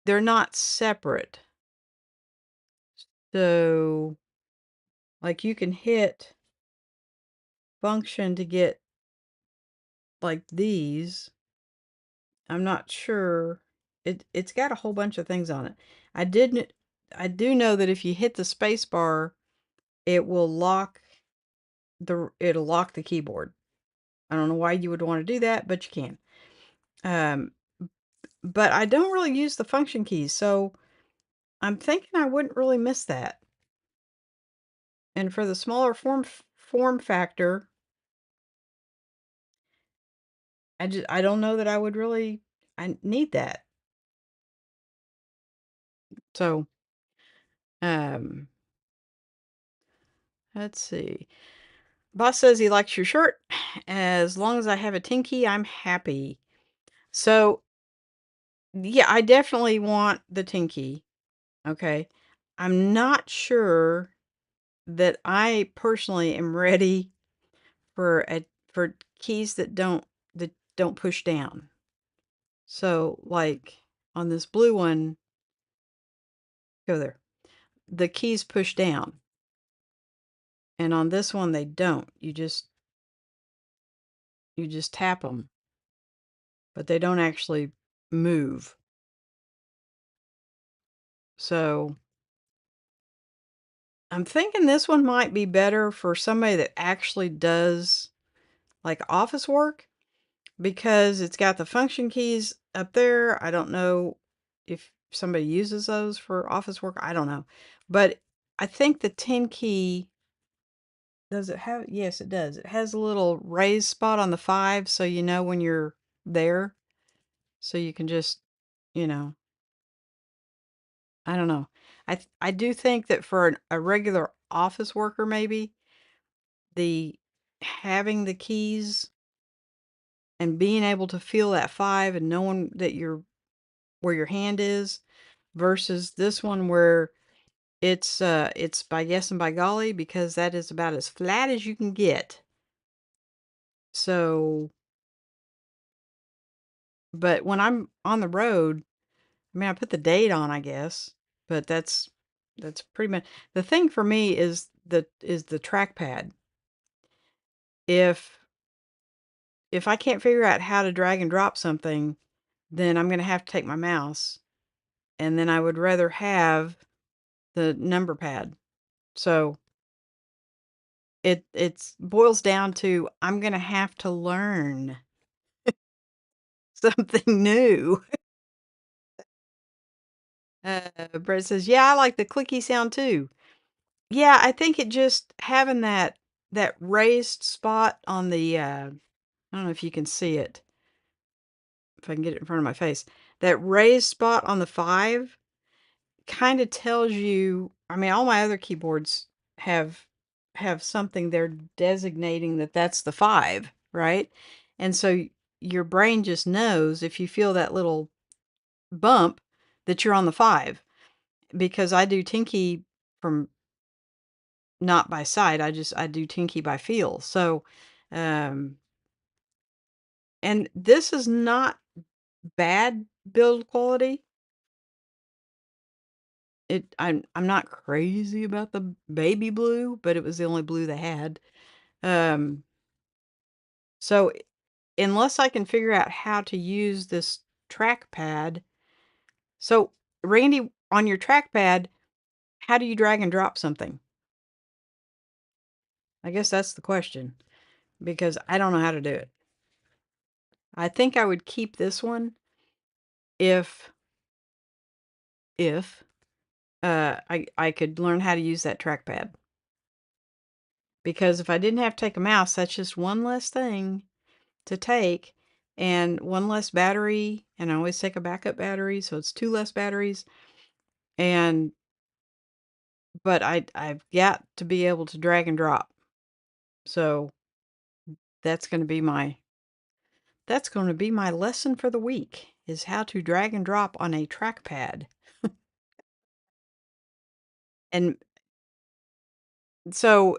they're not separate. So, like you can hit function to get like these. I'm not sure. It's got a whole bunch of things on it. I didn't I do know that if you hit the space bar, it'll lock the keyboard. I don't know why you would want to do that, but you can. Um, but I don't really use the function keys, so I'm thinking I wouldn't really miss that. And for the smaller form factor, I don't know that I need that. So, um, let's see. Boss says he likes your shirt. As long as I have a 10 key, I'm happy. So, yeah, I definitely want the 10 key. Okay. I'm not sure that I personally am ready for keys that don't push down. So, like on this blue one, go there. The keys push down. And on this one they don't. You just tap them, but they don't actually move. So, I'm thinking this one might be better for somebody that actually does like office work because it's got the function keys up there. I don't know if somebody uses those for office work. I don't know. But I think the 10 key, does it have, yes, it does. It has a little raised spot on the 5 so you know when you're there. So you can just, you know, I don't know. I do think that for a regular office worker, maybe the having the keys and being able to feel that 5 and knowing that you're where your hand is versus this one where it's by guess and by golly because that is about as flat as you can get. So, but when I'm on the road, I mean, I put the date on, I guess, but that's pretty much the thing for me is the trackpad. If if I can't figure out how to drag and drop something, then I'm going to have to take my mouse, and then I would rather have the number pad. So it's boils down to I'm going to have to learn something new. Brett says, "Yeah, I like the clicky sound too." Yeah, I think it just having that raised spot on the, I don't know if you can see it, if I can get it in front of my face. That raised spot on the 5 kinda tells you, I mean, all my other keyboards have have something they're designating that that's the 5, right? And so your brain just knows if you feel that little bump that you're on the 5, because I do Tinky from not by sight, I do Tinky by feel. So, um, and this is not bad build quality. I'm not crazy about the baby blue, but it was the only blue they had. Um, so unless I can figure out how to use this trackpad. So Randy, on your trackpad, how do you drag and drop something? I guess that's the question, because I don't know how to do it. I think I would keep this one if if I could learn how to use that trackpad. Because if I didn't have to take a mouse, that's just one less thing to take and one less battery. And I always take a backup battery, so it's 2 less batteries. And but I've got to be able to drag and drop. So that's going to be my that's going to be my lesson for the week, is how to drag and drop on a trackpad. And so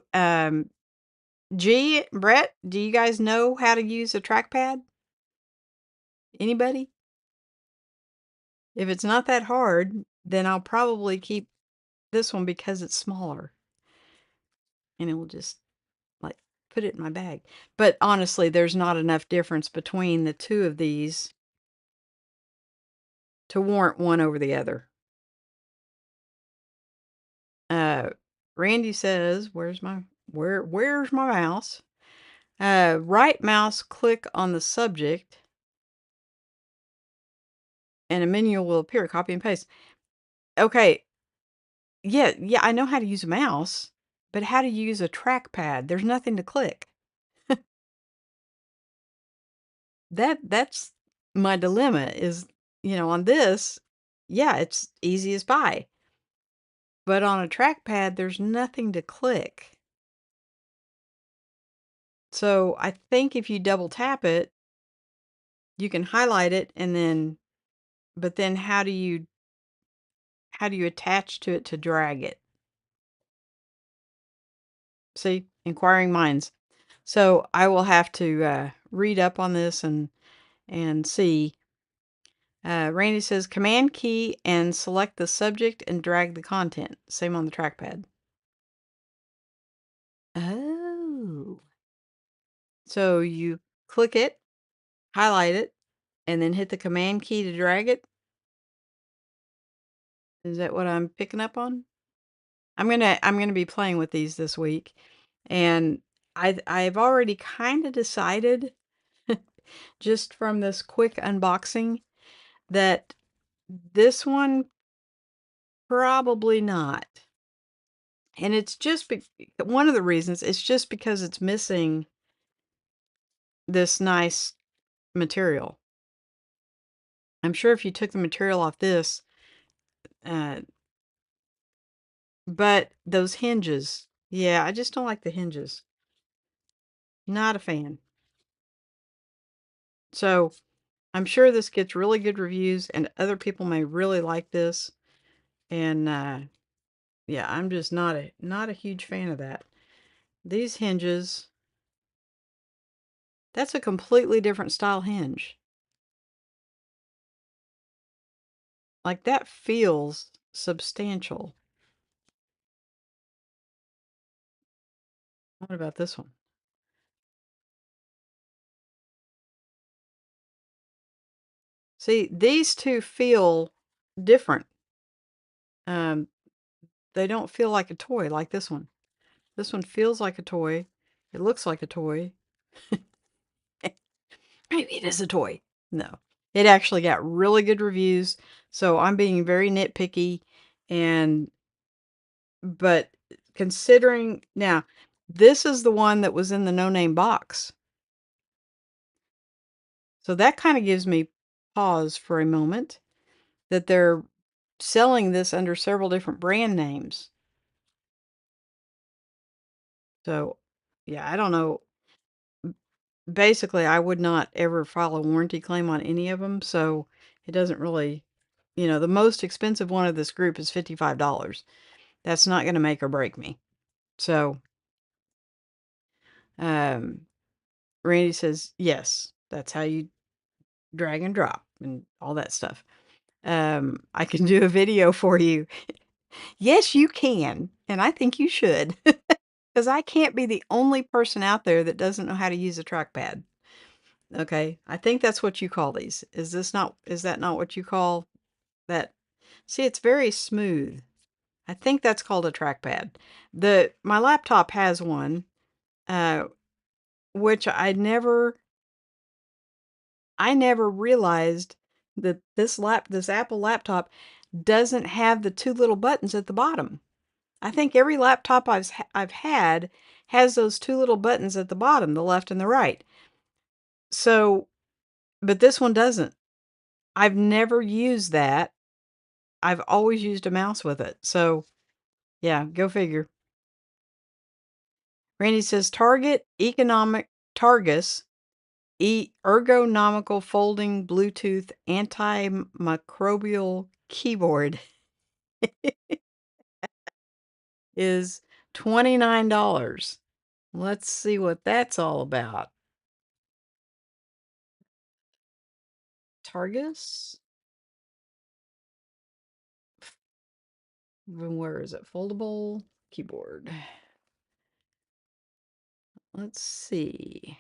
G, Brett, do you guys know how to use a trackpad? Anybody? If it's not that hard, then I'll probably keep this one because it's smaller and it will just like put it in my bag. But honestly, there's not enough difference between the two of these to warrant one over the other. Uh, Randy says, where's my mouse? Right mouse click on the subject and a menu will appear. Copy and paste. Okay. Yeah, I know how to use a mouse, but how do you use a trackpad? There's nothing to click. That's my dilemma is, on this, yeah, it's easy as pie. But on a trackpad, there's nothing to click. So I think if you double tap it, you can highlight it and then, but then how do you attach to it to drag it? See, inquiring minds. So I will have to read up on this and see. Randy says Command key and select the subject and drag the content. Same on the trackpad. Oh. So you click it, highlight it, and then hit the Command key to drag it. Is that what I'm picking up on? I'm gonna be playing with these this week, and I've already kind of decided, just from this quick unboxing, that this one probably not. And it's just one of the reasons, it's just because it's missing this nice material. I'm sure if you took the material off this, uh, but those hinges, yeah, I just don't like the hinges. Not a fan. So I'm sure this gets really good reviews and other people may really like this. And yeah, I'm just not a huge fan of that. These hinges, that's a completely different style hinge. Like that feels substantial. What about this one? See, these two feel different. Um, they don't feel like a toy like this one. This one feels like a toy. It looks like a toy. Maybe it is a toy. No. It actually got really good reviews, so I'm being very nitpicky, and but considering now, this is the one that was in the no-name box. So that kind of gives me pause for a moment that they're selling this under several different brand names. So, yeah, I don't know. Basically, I would not ever file a warranty claim on any of them, so it doesn't really, the most expensive one of this group is $55. That's not going to make or break me. So, um, Randy says, yes, that's how you drag and drop and all that stuff. I can do a video for you. Yes, you can. And I think you should. Because I can't be the only person out there that doesn't know how to use a trackpad. Okay. I think that's what you call these. Is that not what you call that? See, it's very smooth. I think that's called a trackpad. My laptop has one, uh, which I never realized that this Apple laptop doesn't have the two little buttons at the bottom. I think every laptop I've had has those two little buttons at the bottom, the left and the right. So, but this one doesn't. I've never used that. I've always used a mouse with it. So, yeah, go figure. Randy says Targus ergonomical folding Bluetooth antimicrobial keyboard is $29. Let's see what that's all about. Targus? Where is it? Foldable keyboard. Let's see.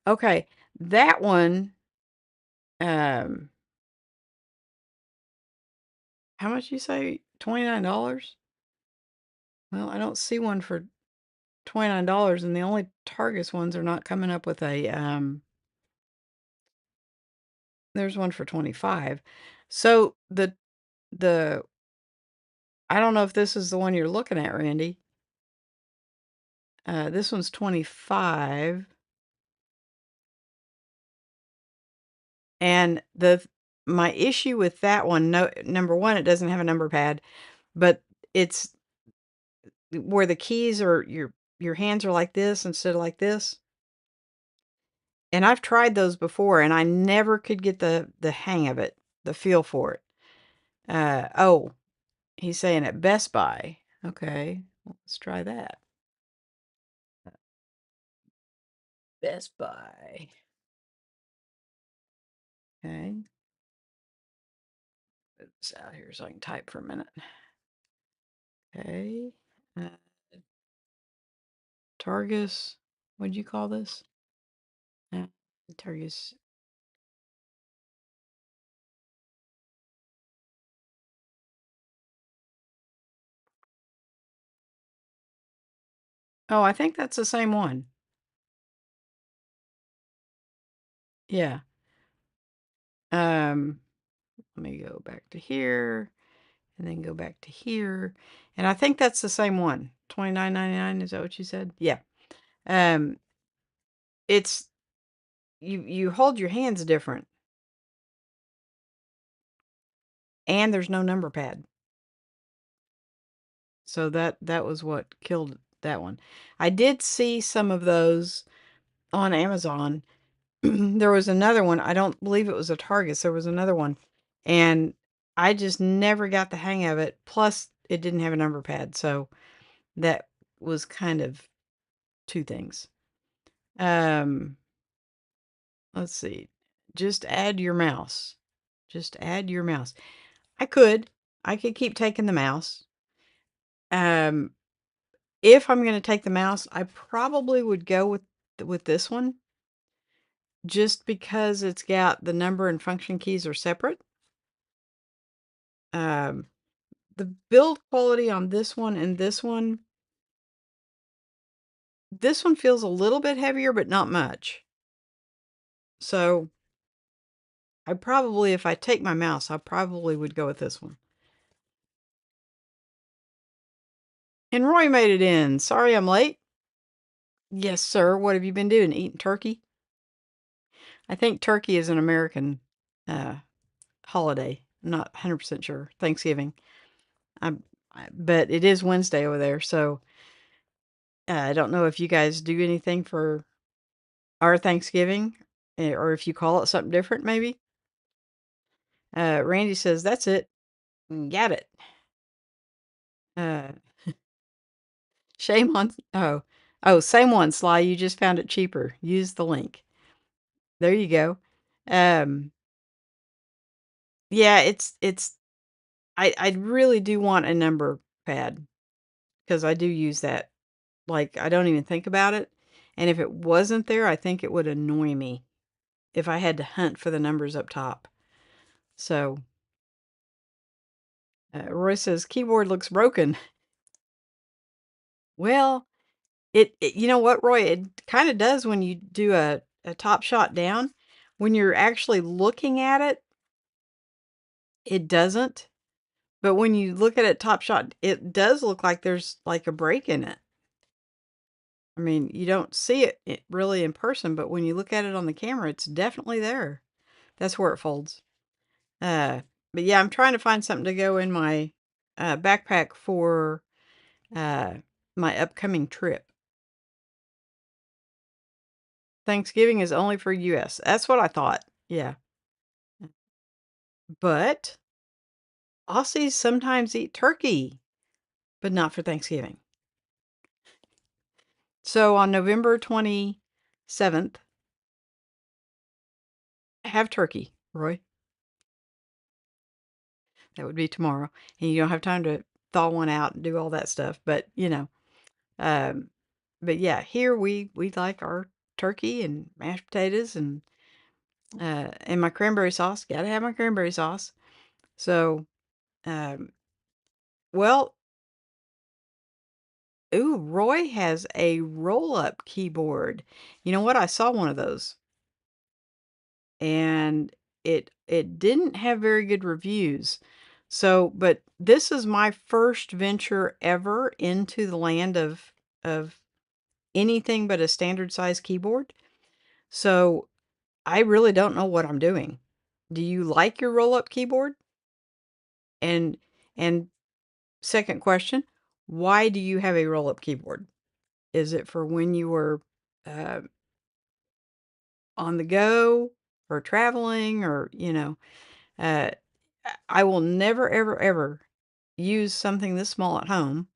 Okay, that one, how much you say? $29? Well, I don't see one for $29, and the only Targus ones are not coming up with there's one for 25. So the I don't know if this is the one you're looking at, Randy. This one's 25. And my issue with that one, no, number one, it doesn't have a number pad, but it's where the keys are, your hands are like this instead of like this. And I've tried those before, and I never could get the hang of it, the feel for it. Oh, he's saying at Best Buy. Okay, let's try that. Best Buy. Okay. Put this out here so I can type for a minute. Okay. Uh, Targus. What'd you call this? Targus. Oh, I think that's the same one. Yeah. Let me go back to here and then go back to here. And I think that's the same one. $29.99, is that what you said? Yeah. Um, it's you hold your hands different. And there's no number pad. So that was what killed that one. I did see some of those on Amazon. There was another one. I don't believe it was a Target. There was another one. And I just never got the hang of it. Plus, it didn't have a number pad. So that was kind of two things. Let's see. Just add your mouse. Just add your mouse. I could. I could keep taking the mouse. Um, if I'm going to take the mouse, I probably would go with this one just because it's got the number and function keys are separate. Um, the build quality on this one and this one feels a little bit heavier, but not much. So if I take my mouse, I probably would go with this one. And Roy made it in. Sorry I'm late. Yes, sir. What have you been doing? Eating turkey? I think turkey is an American uh, holiday. I'm not 100% sure. Thanksgiving. I'm, but it is Wednesday over there, so I don't know if you guys do anything for our Thanksgiving, or if you call it something different, maybe. Randy says that's it. Got it. Uh, shame on. Oh, same one, Sly. You just found it cheaper. Use the link. There you go. Um, yeah, it's. I really do want a number pad because I do use that. Like I don't even think about it, and if it wasn't there, I think it would annoy me if I had to hunt for the numbers up top. So Roy says keyboard looks broken. Well, you know what, Roy? It kind of does when you do a top shot down. When you're actually looking at it, it doesn't. But when you look at it top shot, it does look like there's like a break in it. I mean, you don't see it really in person, but when you look at it on the camera, it's definitely there. That's where it folds. Uh, but yeah, I'm trying to find something to go in my backpack for uh, my upcoming trip. Thanksgiving is only for US. That's what I thought. Yeah. But Aussies sometimes eat turkey, but not for Thanksgiving. So on November 27th, have turkey, Roy. That would be tomorrow. And you don't have time to thaw one out and do all that stuff. But, um, but yeah, here we like our turkey and mashed potatoes and my cranberry sauce. Gotta have my cranberry sauce. So, um, well, ooh, Roy has a roll-up keyboard. You know what? I saw one of those, and it didn't have very good reviews. So, but this is my first venture ever into the land of anything but a standard size keyboard. So, I really don't know what I'm doing. Do you like your roll-up keyboard? And and second question, why do you have a roll-up keyboard? Is it for when you were uh, on the go or traveling or, uh, I will never, ever, ever use something this small at home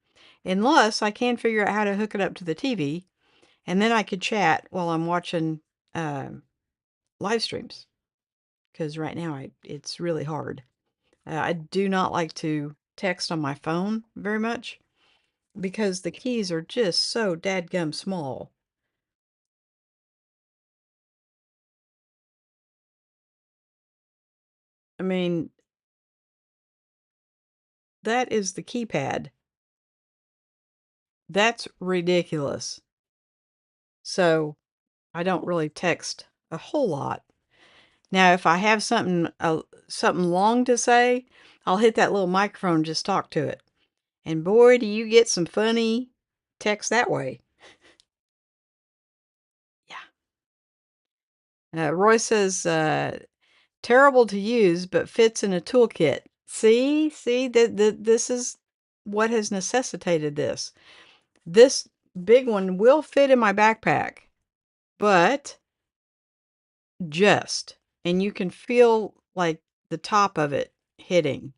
unless I can figure out how to hook it up to the TV and then I could chat while I'm watching um live streams because right now it's really hard. I do not like to text on my phone very much because the keys are just so dadgum small. I mean, that is the keypad. That's ridiculous. So I don't really text a whole lot. Now, if I have something long to say, I'll hit that little microphone and just talk to it. And boy, do you get some funny text that way. Yeah. Roy says, terrible to use, but fits in a toolkit. See, this is what has necessitated this. This big one will fit in my backpack, but just, and you can feel like the top of it hitting.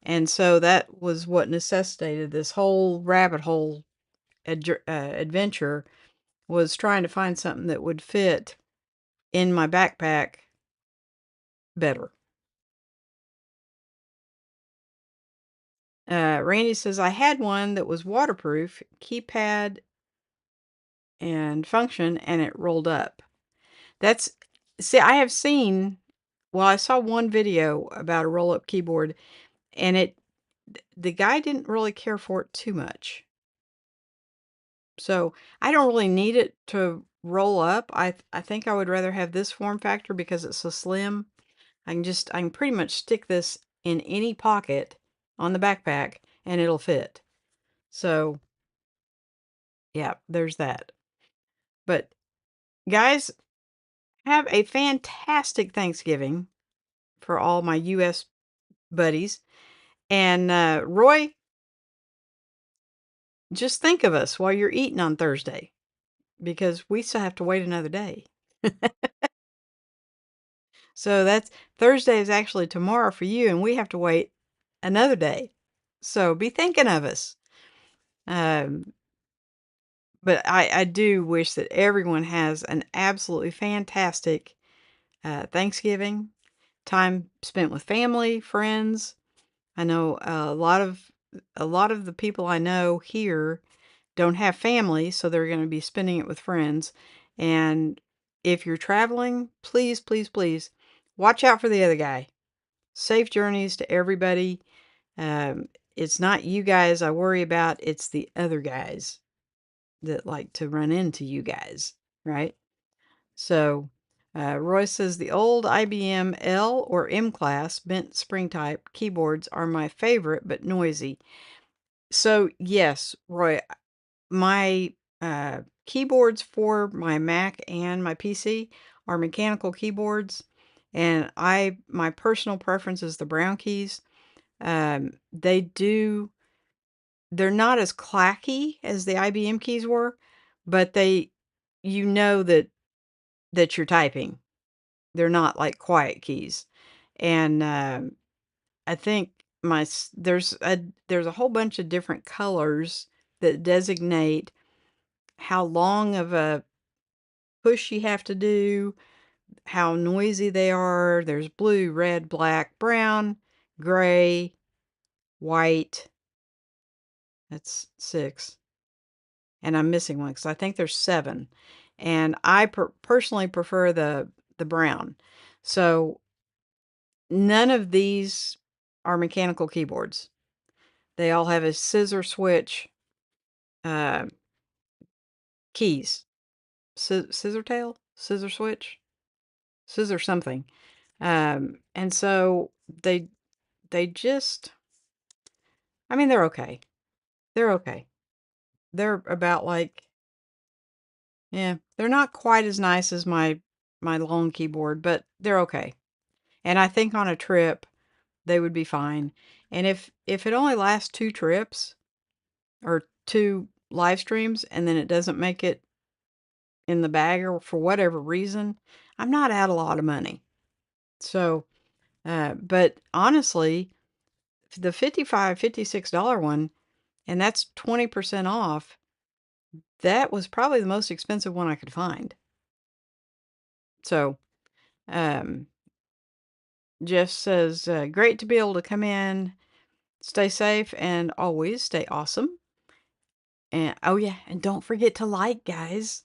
And so that was what necessitated this whole rabbit hole adventure was trying to find something that would fit in my backpack better. Randy says, I had one that was waterproof, keypad and function, and it rolled up. See, I have seen, well, I saw one video about a roll up keyboard, and the guy didn't really care for it too much. So I don't really need it to roll up. I think I would rather have this form factor because it's so slim. I can pretty much stick this in any pocket on the backpack and it'll fit. So Yeah, there's that. But guys, have a fantastic Thanksgiving for all my US buddies. And Roy, just think of us while you're eating on Thursday because we still have to wait another day. So that's Thursday is actually tomorrow for you, and we have to wait another day. So be thinking of us. Um, but I do wish that everyone has an absolutely fantastic Thanksgiving, time spent with family, friends. I know a lot of the people I know here don't have family, so they're going to be spending it with friends. And if you're traveling, please, please, please watch out for the other guy. Safe journeys to everybody. It's not you guys I worry about, it's the other guys that like to run into you guys, right? So, Roy says the old IBM L or M class bent spring type keyboards are my favorite but noisy. So, yes, Roy, my keyboards for my Mac and my PC are mechanical keyboards, and my personal preference is the brown keys. They do they're not as clacky as the IBM keys were, but you know that you're typing. They're not like quiet keys. And I think there's a whole bunch of different colors that designate how long of a push you have to do, how noisy they are. There's blue, red, black, brown, gray, white. That's 6. And I'm missing one because I think there's 7. And I personally prefer the brown. So none of these are mechanical keyboards. They all have a scissor switch uh, keys. Scissor tail? Scissor switch? Scissor something. And so they just, I mean, they're okay. They're okay. They're about like, yeah, they're not quite as nice as my long keyboard, but they're okay. And I think on a trip they would be fine. And if it only lasts 2 trips or 2 live streams and then it doesn't make it in the bag or for whatever reason, I'm not out a lot of money. So, but honestly, the $56 one, and that's 20% off, that was probably the most expensive one I could find. So, um, Jeff says, great to be able to come in, stay safe, and always stay awesome. And oh, yeah, and don't forget to like, guys.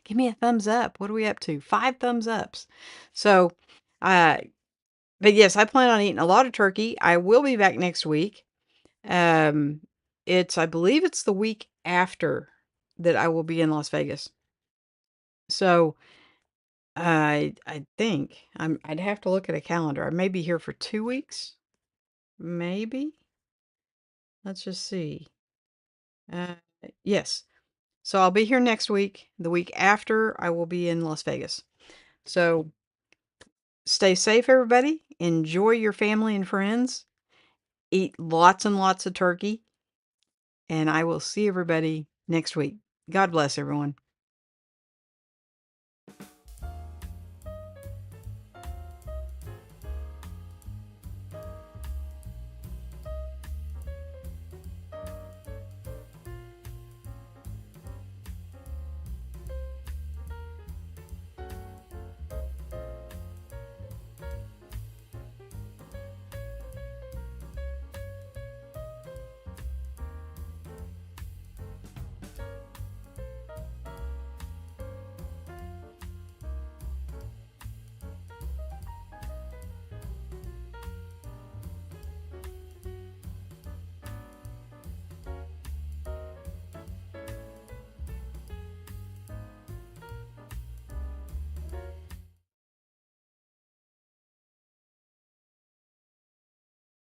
Give me a thumbs up. What are we up to? 5 thumbs ups. So, uh, but yes, I plan on eating a lot of turkey. I will be back next week. Um, I believe it's the week after that I will be in Las Vegas. So I think I'd have to look at a calendar. I may be here for 2 weeks. Maybe. Let's just see. Uh, yes. So I'll be here next week. The week after, I will be in Las Vegas. So stay safe, everybody. Enjoy your family and friends. Eat lots and lots of turkey. And I will see everybody next week. God bless everyone.